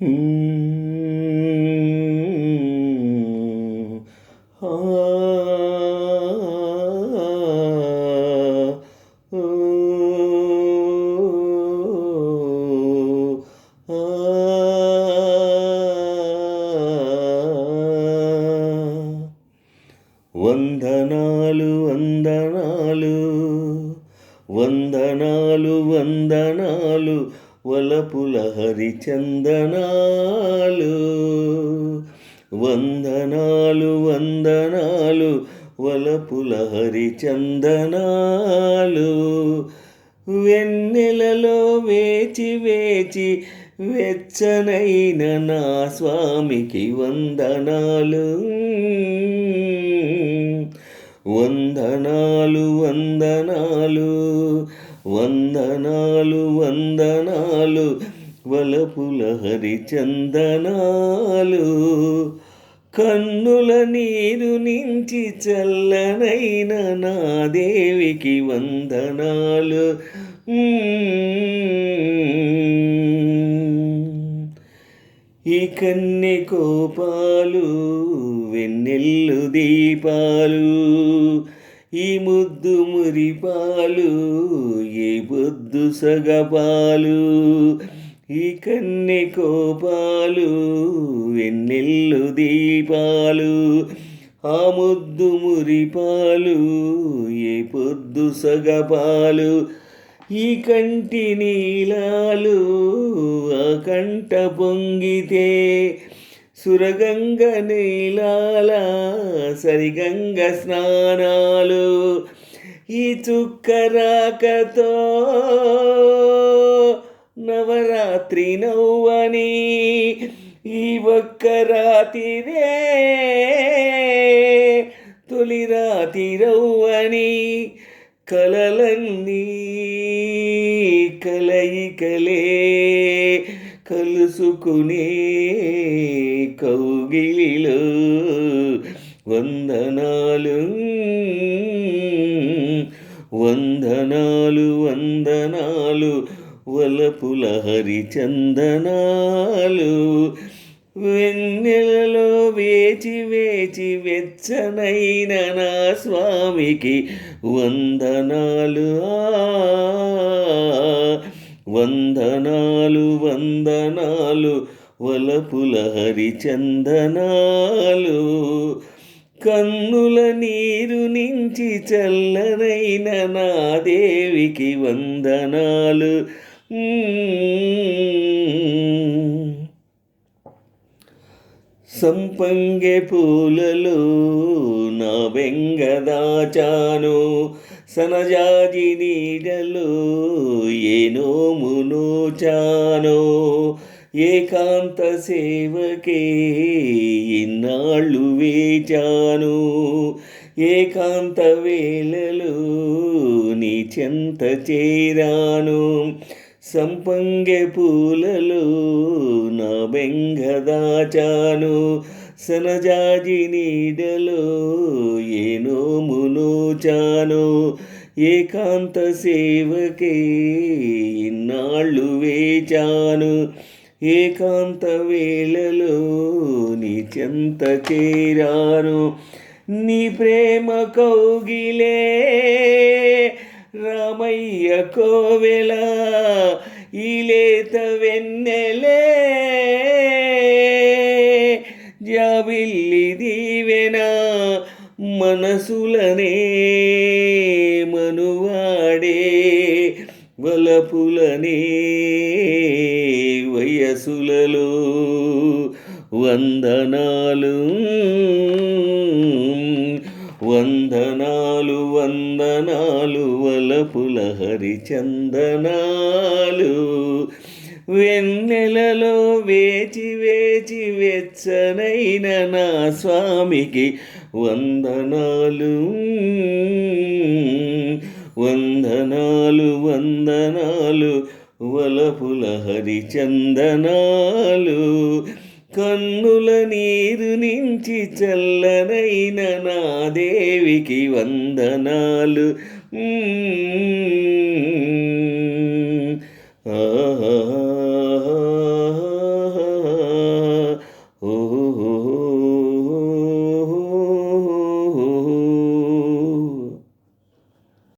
వందనాలు వందనాలు వందనాలు వందనాలు వలపుల హరిచందనాలు. వందనాలు వందనాలు వలపుల హరిచందనాలు. వెన్నెలలో వేచి వేచి వెచ్చనైన నా స్వామికి వందనాలు. వందనాలు వందనాలు వందనాలు వందనాలు వలపుల హరిచందనాలు. కన్నుల నీరు నుంచి చల్లనైన నా దేవికి వందనాలు. ఈ కన్నె కోపాలు వెన్నెల్లు దీపాలు, ఈ ముద్దు మురిపాలు ఏ బొద్దు సగపాలు. ఈ కన్నె కోపాలు వెన్నెల్లు దీపాలు, ఆ ముద్దు మురిపాలు ఏ పొద్దు సగపాలు. ఈ కంటి నీలాలు ఆ కంట పొంగితే సురగంగ నీలాల సరిగంగ స్నానాలు. ఈ చుక్కరాకతో నవరాత్రి నవ్వని ఈ ఒక్క రాతిరే తొలి రాతిరవ్వని. కలలన్నీ కలయికలే కలుసుకునే కౌగిలిలో వందనాలు. వందనాలు వందనాలు వలపుల హరిచందనాలు. వెన్నెలలో వేచి వేచి వెచ్చనైన నా స్వామికి వందనాలు. వందనాలు వందనాలు వలపుల హరిచందనాలు. కన్నుల నీరు నుంచి చల్లనైన నా దేవికి వందనాలు. సంపంగె పూలలో నా బెంగ దాచాను, సనజాజి నీడలో ఏ నోము నోచానో. ఏకాంత సేవకే ఇన్నాళ్ళు వేచాను, ఏకాంత వేళలో నీ చెంత చేరాను. సంపంగె పూలలో నా బెంగ దాచాను, సనజాజి నీడలో ఏ నోము నోచాను. ఏకాంత సేవకే ఇన్నాళ్ళు వేచాను, ఏకాంత వేళలో నీ చెంత చేరాను. నీ ప్రేమ కౌగిలే రామయ్య కోవెల, ఈ లేత వెన్నెలే జాబిల్లి దీవెన. మనసులనే మనువాడే వలపులనే వయసులలో వందనాలు. వందనాలు వందనాలు వలపుల హరిచందనాలు. వెన్నెలలో వేచి వేచి వెచ్చనైన నా స్వామికి వందనాలు. వందనాలు వందనాలు వలపుల హరిచందనాలు. కన్నుల నీరు నుంచి చల్లనైన నా దేవికి వందనాలు. ఆహా